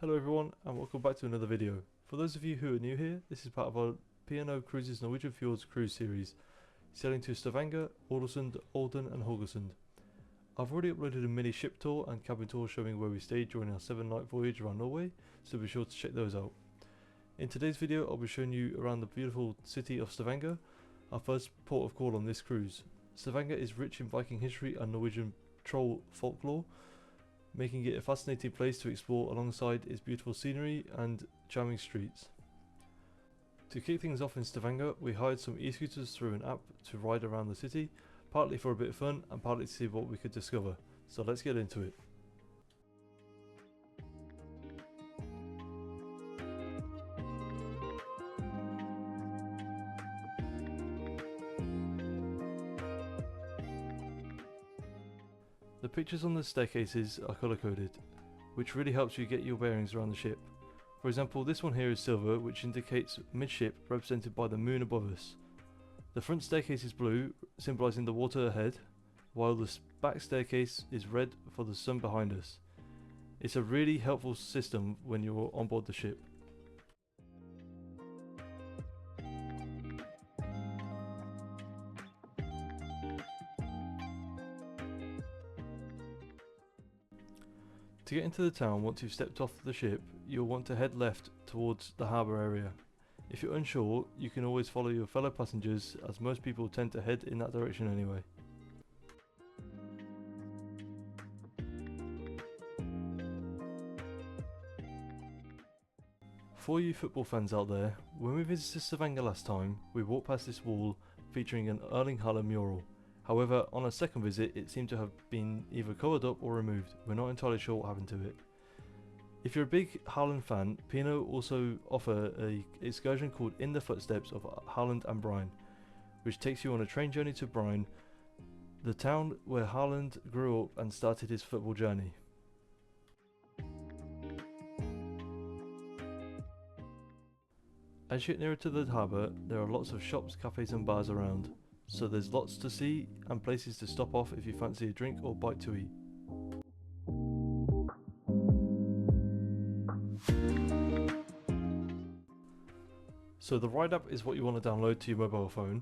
Hello everyone and welcome back to another video. For those of you who are new here, this is part of our P&O Cruises Norwegian Fjords cruise series, sailing to Stavanger, ALESUND, Olden and Haugesund. I've already uploaded a mini ship tour and cabin tour showing where we stayed during our 7-night voyage around Norway, so be sure to check those out. In today's video I'll be showing you around the beautiful city of Stavanger, our first port of call on this cruise. Stavanger is rich in Viking history and Norwegian troll folklore, making it a fascinating place to explore alongside its beautiful scenery and charming streets. To kick things off in Stavanger, we hired some e-scooters through an app to ride around the city, partly for a bit of fun and partly to see what we could discover. So let's get into it. The pictures on the staircases are colour coded, which really helps you get your bearings around the ship. For example, this one here is silver, which indicates midship, represented by the moon above us. The front staircase is blue, symbolising the water ahead, while the back staircase is red for the sun behind us. It's a really helpful system when you're on board the ship. To get into the town, once you've stepped off the ship, you'll want to head left towards the harbour area. If you're unsure, you can always follow your fellow passengers, as most people tend to head in that direction anyway. For you football fans out there, when we visited Stavanger last time, we walked past this wall featuring an Erling Haaland mural. However, on a second visit, it seemed to have been either covered up or removed. We're not entirely sure what happened to it. If you're a big Haaland fan, P&O also offer an excursion called In the Footsteps of Haaland and Brian, which takes you on a train journey to Brian, the town where Haaland grew up and started his football journey. As you get nearer to the harbour, there are lots of shops, cafes and bars around. So there's lots to see and places to stop off if you fancy a drink or bite to eat. So the Ride app is what you want to download to your mobile phone,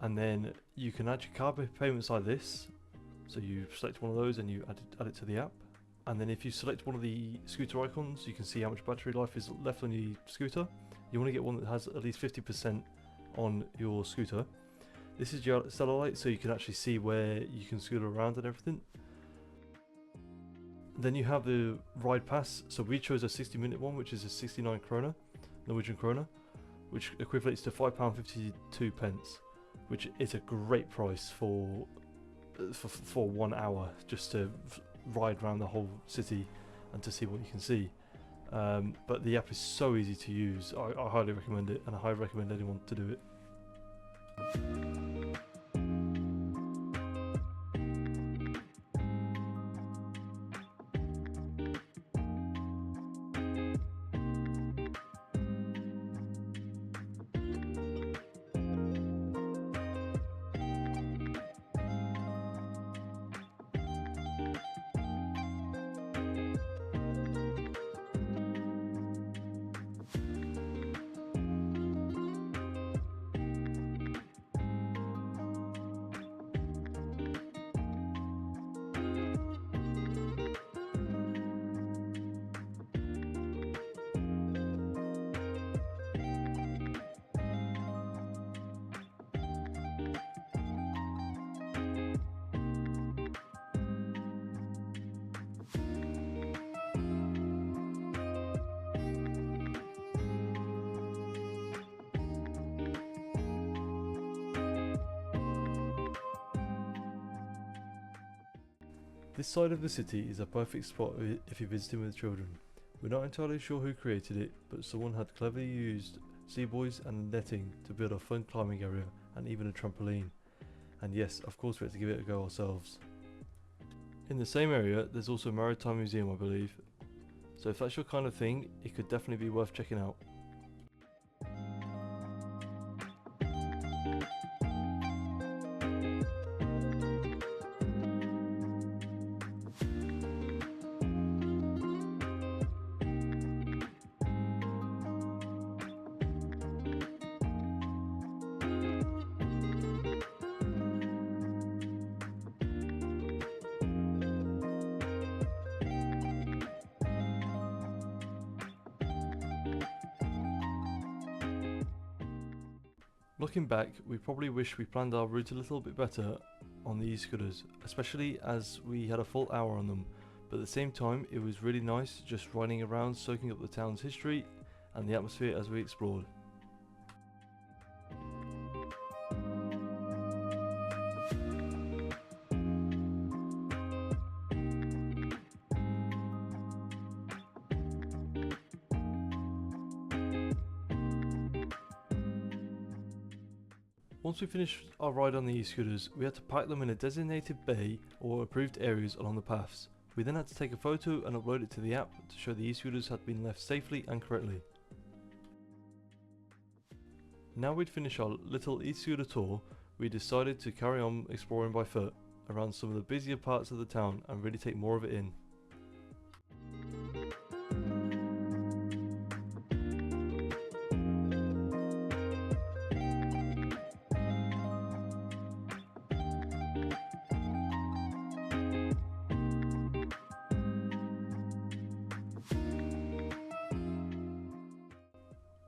and then you can add your card payments like this. So you select one of those and you add it to the app, and then if you select one of the scooter icons, you can see how much battery life is left on your scooter. You want to get one that has at least 50% on your scooter. This is your satellite, so you can actually see where you can scooter around and everything. Then you have the Ride Pass, so we chose a 60-minute one, which is a 69 krona, Norwegian krona, which equates to £5.52, which is a great price for 1 hour just to ride around the whole city and to see what you can see. But the app is so easy to use. I highly recommend it, and I highly recommend anyone to do it. This side of the city is a perfect spot if you're visiting with children. We're not entirely sure who created it, but someone had cleverly used sea buoys and netting to build a fun climbing area and even a trampoline. And yes, of course we had to give it a go ourselves. In the same area, there's also a maritime museum, I believe. So if that's your kind of thing, it could definitely be worth checking out. Looking back, we probably wish we planned our route a little bit better on the e-scooters, especially as we had a full hour on them, but at the same time it was really nice just riding around, soaking up the town's history and the atmosphere as we explored. Once we finished our ride on the e-scooters, we had to park them in a designated bay or approved areas along the paths. We then had to take a photo and upload it to the app to show the e-scooters had been left safely and correctly. Now we'd finished our little e-scooter tour, we decided to carry on exploring by foot around some of the busier parts of the town and really take more of it in.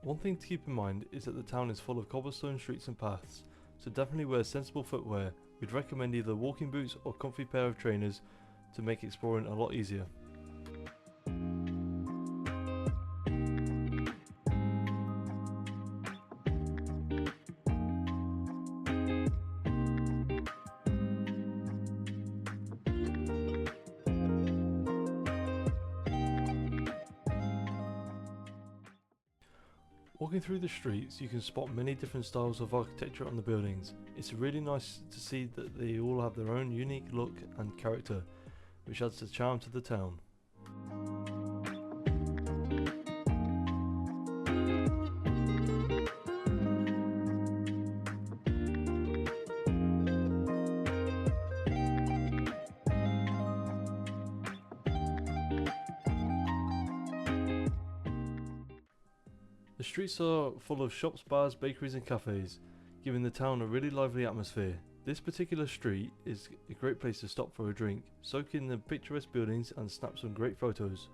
One thing to keep in mind is that the town is full of cobblestone streets and paths, so definitely wear sensible footwear. We'd recommend either walking boots or comfy pair of trainers to make exploring a lot easier. Walking through the streets, you can spot many different styles of architecture on the buildings. It's really nice to see that they all have their own unique look and character, which adds the charm to the town. The streets are full of shops, bars, bakeries and cafes, giving the town a really lively atmosphere. This particular street is a great place to stop for a drink, soak in the picturesque buildings and snap some great photos.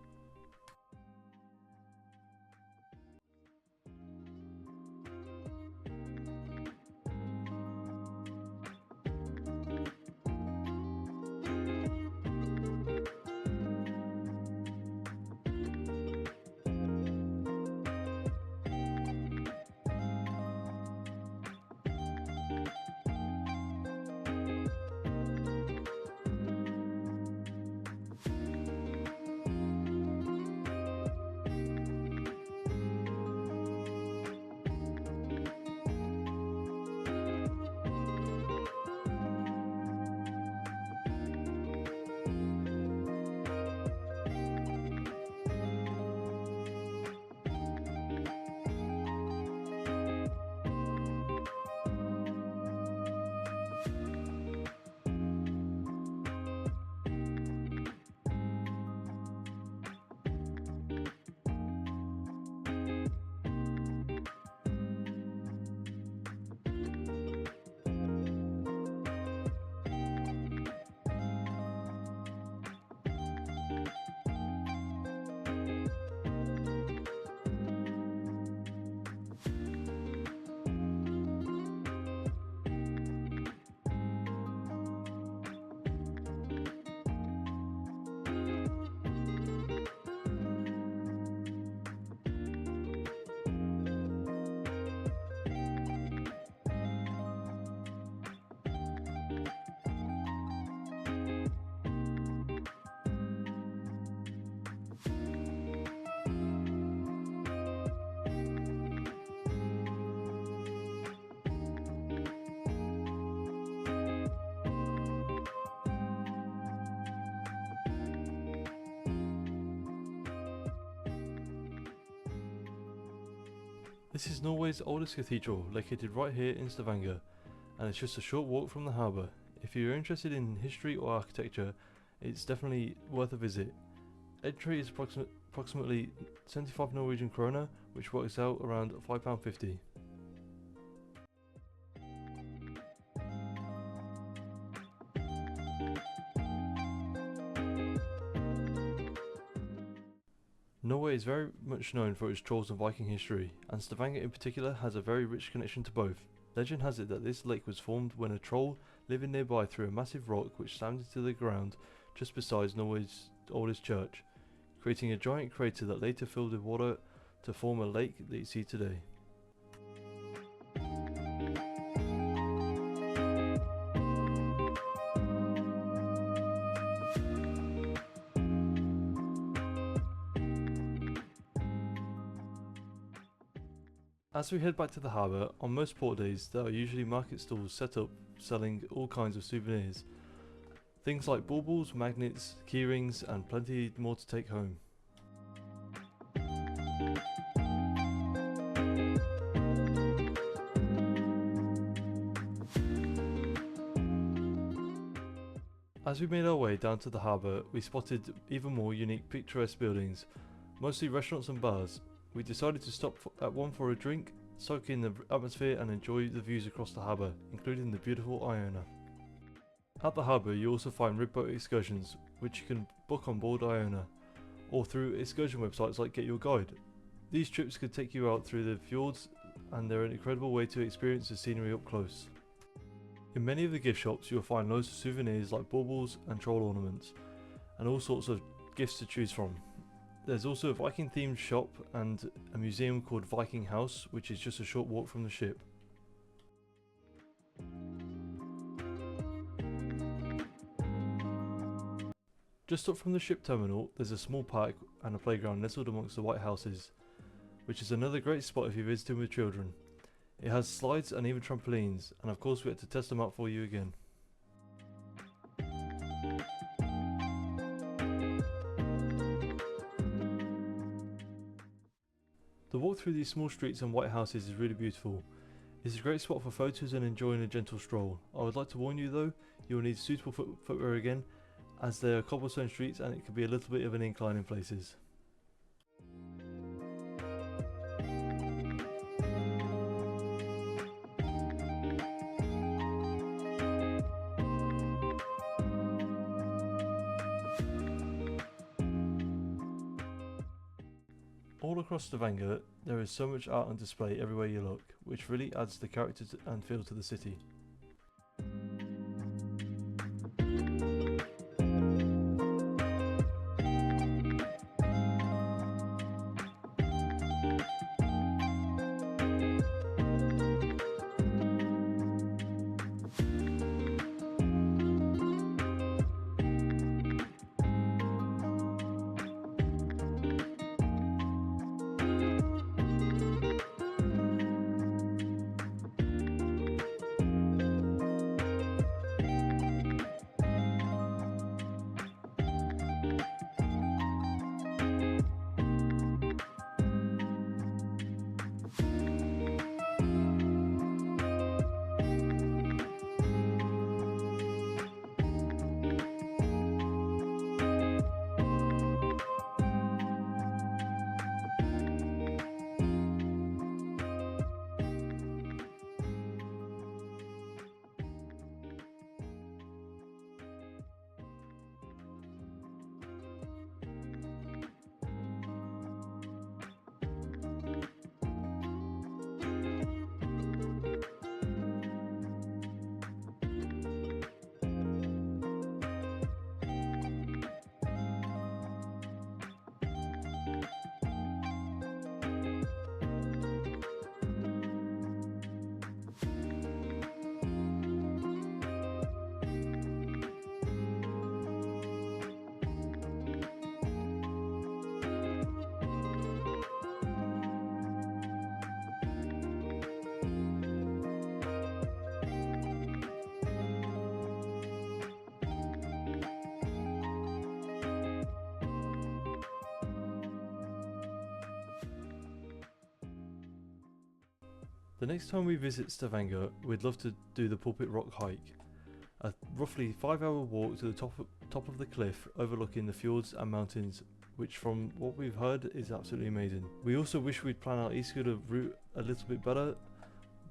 This is Norway's oldest cathedral, located right here in Stavanger, and it's just a short walk from the harbour. If you're interested in history or architecture, it's definitely worth a visit. Entry is approximately 75 Norwegian krona, which works out around £5.50. Norway is very much known for its trolls and Viking history, and Stavanger in particular has a very rich connection to both. Legend has it that this lake was formed when a troll living nearby threw a massive rock which slammed into the ground just beside Norway's oldest church, creating a giant crater that later filled with water to form a lake that you see today. As we head back to the harbour, on most port days there are usually market stalls set up selling all kinds of souvenirs. Things like baubles, magnets, keyrings and plenty more to take home. As we made our way down to the harbour, we spotted even more unique picturesque buildings, mostly restaurants and bars. We decided to stop at one for a drink, soak in the atmosphere and enjoy the views across the harbour, including the beautiful Iona. At the harbour you also find riverboat excursions, which you can book on board Iona, or through excursion websites like Get Your Guide. These trips could take you out through the fjords and they're an incredible way to experience the scenery up close. In many of the gift shops you'll find loads of souvenirs like baubles and troll ornaments, and all sorts of gifts to choose from. There's also a Viking themed shop and a museum called Viking House, which is just a short walk from the ship. Just up from the ship terminal there's a small park and a playground nestled amongst the white houses, which is another great spot if you're visiting with children. It has slides and even trampolines, and of course we had to test them out for you again. The walk through these small streets and white houses is really beautiful. It's a great spot for photos and enjoying a gentle stroll. I would like to warn you though, you will need suitable footwear again, as they are cobblestone streets and it can be a little bit of an incline in places. All across Stavanger, there is so much art on display everywhere you look, which really adds the character and feel to the city. The next time we visit Stavanger, we'd love to do the Pulpit Rock hike, a roughly 5-hour walk to the top of the cliff overlooking the fjords and mountains, which from what we've heard is absolutely amazing. We also wish we'd planned our Escooter route a little bit better,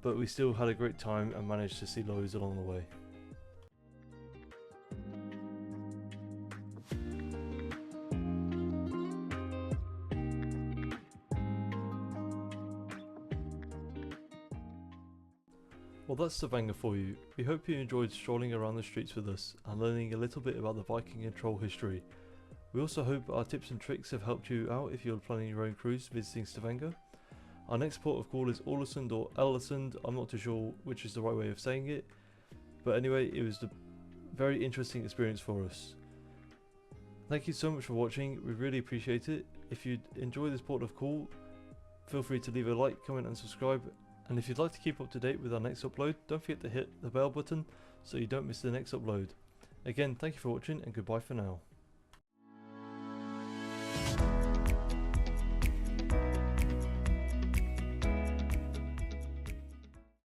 but we still had a great time and managed to see loads along the way. that's Stavanger for you. We hope you enjoyed strolling around the streets with us and learning a little bit about the Viking and troll history. We also hope our tips and tricks have helped you out if you're planning your own cruise visiting Stavanger. Our next port of call is ALESUND or ALESUND, I'm not too sure which is the right way of saying it. But anyway, it was a very interesting experience for us. Thank you so much for watching, we really appreciate it. If you enjoy this port of call, feel free to leave a like, comment and subscribe. And if you'd like to keep up to date with our next upload, don't forget to hit the bell button so you don't miss the next upload. Again, thank you for watching and goodbye for now.